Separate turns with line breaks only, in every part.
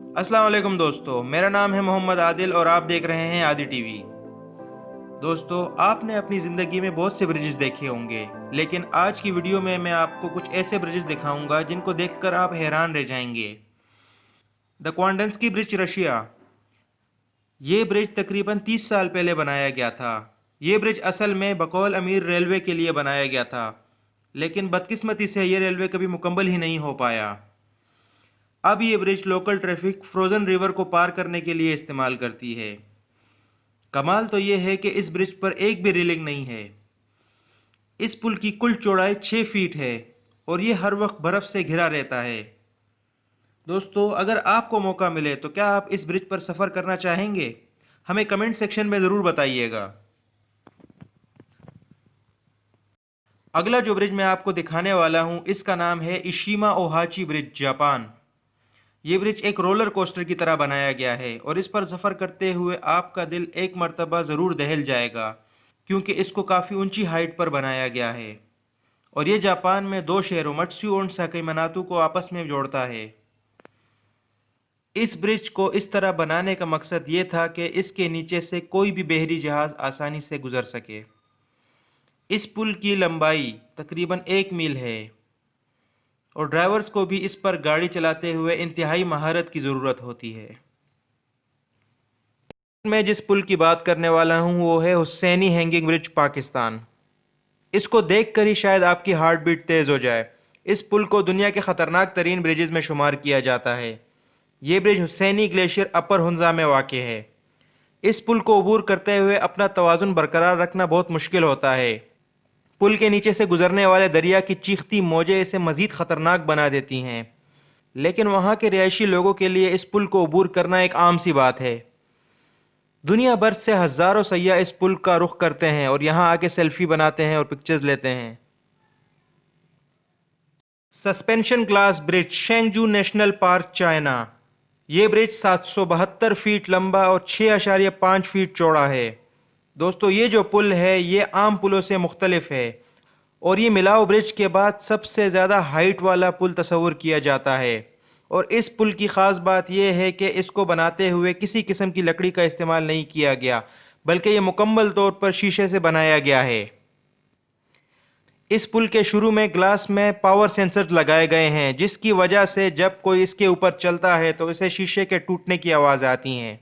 अस्सलाम वालेकुम दोस्तों, मेरा नाम है मोहम्मद आदिल और आप देख रहे हैं आदि टीवी। दोस्तों, आपने अपनी ज़िंदगी में बहुत से ब्रिजेस देखे होंगे, लेकिन आज की वीडियो में मैं आपको कुछ ऐसे ब्रिजेस दिखाऊंगा जिनको देखकर आप हैरान रह जाएंगे। द क्वांडन्स्की ब्रिज, रशिया। ये ब्रिज तकरीबन 30 साल पहले बनाया गया था। ये ब्रिज असल में बकौल अमीर रेलवे के लिए बनाया गया था, लेकिन बदकिस्मती से ये रेलवे कभी मुकम्मल ही नहीं हो पाया। अब ये bridge local traffic frozen river को पार करने के लिए इस्तेमाल करती है। कमाल तो ये है कि इस ब्रिज पर एक भी रेलिंग नहीं है। इस पुल की कुल चौड़ाई 6 फीट है और ये हर वक्त बर्फ़ से घिरा रहता है। दोस्तों, अगर आपको मौका मिले तो क्या आप इस ब्रिज पर सफ़र करना चाहेंगे? हमें कमेंट सेक्शन में ज़रूर बताइएगा। अगला जो ब्रिज मैं आपको दिखाने वाला हूँ, इसका नाम है इशिमा ओहाची ब्रिज, जापान। ये ब्रिज एक रोलर कोस्टर की तरह बनाया गया है और इस पर सफ़र करते हुए आपका दिल एक मर्तबा ज़रूर दहल जाएगा, क्योंकि इसको काफ़ी ऊंची हाइट पर बनाया गया है और ये जापान में दो शहरों मत्सु और साकेमानातु को आपस में जोड़ता है। इस ब्रिज को इस तरह बनाने का मकसद ये था कि इसके नीचे से कोई भी बहरी जहाज़ आसानी से गुजर सके। इस पुल की लंबाई तकरीबन 1 मील है और ड्राइवर्स को भी इस पर गाड़ी चलाते हुए इंतहाई महारत की ज़रूरत होती है। मैं जिस पुल की बात करने वाला हूँ वो है हुसैनी हैंगिंग ब्रिज, पाकिस्तान। इसको देखकर ही शायद आपकी हार्ट बीट तेज़ हो जाए। इस पुल को दुनिया के ख़तरनाक तरीन ब्रिजेज़ में शुमार किया जाता है। ये ब्रिज हुसैनी ग्लेशियर अपर हुंजा में वाक़ है। इस पुल को अबूर करते हुए अपना तवाज़ुन बरकरार रखना बहुत मुश्किल होता है। पुल के नीचे से गुजरने वाले दरिया की चीखती मौजें इसे मज़ीद ख़तरनाक बना देती हैं, लेकिन वहाँ के रिहायशी लोगों के लिए इस पुल को अबूर करना एक आम सी बात है। दुनिया भर से हज़ारों सयाह इस पुल का रुख करते हैं और यहाँ आके सेल्फी बनाते हैं और पिक्चर्स लेते हैं। सस्पेंशन ग्लास ब्रिज, शेंगजू नेशनल पार्क, चाइना। ये ब्रिज 772 फीट लंबा और 6.5 फीट चौड़ा है। दोस्तों, ये जो पुल है ये आम पुलों से मुख्तलिफ है और ये मिलाव ब्रिज के बाद सबसे ज़्यादा हाइट वाला पुल तस्वुर किया जाता है। और इस पुल की ख़ास बात यह है कि इसको बनाते हुए किसी किस्म की लकड़ी का इस्तेमाल नहीं किया गया, बल्कि ये मुकम्मल तौर पर शीशे से बनाया गया है। इस पुल के शुरू में ग्लास में पावर सेंसर लगाए गए हैं, जिसकी वजह से जब कोई इसके ऊपर चलता है तो इसे शीशे के टूटने की आवाज़ आती हैं,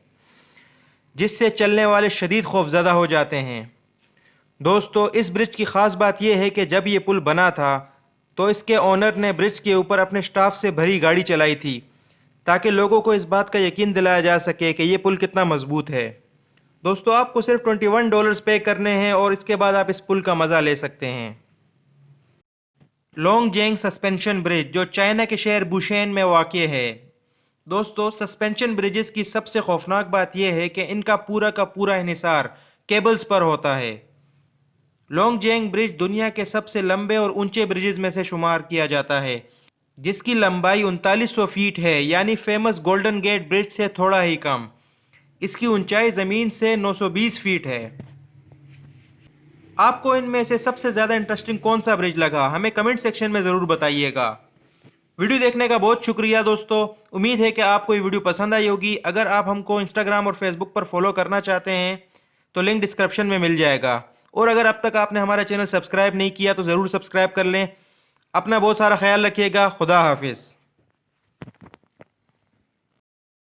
जिससे चलने वाले शदीद खौफजदा हो जाते हैं। दोस्तों, इस ब्रिज की ख़ास बात यह है कि जब ये पुल बना था तो इसके ओनर ने ब्रिज के ऊपर अपने स्टाफ से भरी गाड़ी चलाई थी, ताकि लोगों को इस बात का यकीन दिलाया जा सके कि ये पुल कितना मजबूत है। दोस्तों, आपको सिर्फ $21 पे करने हैं और इसके बाद आप इस पुल का मज़ा ले सकते हैं। लोंगजेंग सस्पेंशन ब्रिज, जो चाइना के शहर बुशेन में वाक़ है। दोस्तों, सस्पेंशन ब्रिजेस की सबसे खौफनाक बात यह है कि इनका पूरा का पूरा इन्हिसार केबल्स पर होता है। लोंगजेंग ब्रिज दुनिया के सबसे लंबे और ऊंचे ब्रिजेस में से शुमार किया जाता है, जिसकी लंबाई 3900 फीट है, यानी फेमस गोल्डन गेट ब्रिज से थोड़ा ही कम। इसकी ऊंचाई ज़मीन से 920 फीट है। आपको इनमें से सबसे ज़्यादा इंटरेस्टिंग कौन सा ब्रिज लगा, हमें कमेंट सेक्शन में ज़रूर बताइएगा। वीडियो देखने का बहुत शुक्रिया दोस्तों। उम्मीद है कि आपको ये वीडियो पसंद आई होगी। अगर आप हमको इंस्टाग्राम और फेसबुक पर फॉलो करना चाहते हैं तो लिंक डिस्क्रिप्शन में मिल जाएगा, और अगर अब तक आपने हमारा चैनल सब्सक्राइब नहीं किया तो ज़रूर सब्सक्राइब कर लें। अपना बहुत सारा ख्याल रखिएगा। खुदा हाफिज़।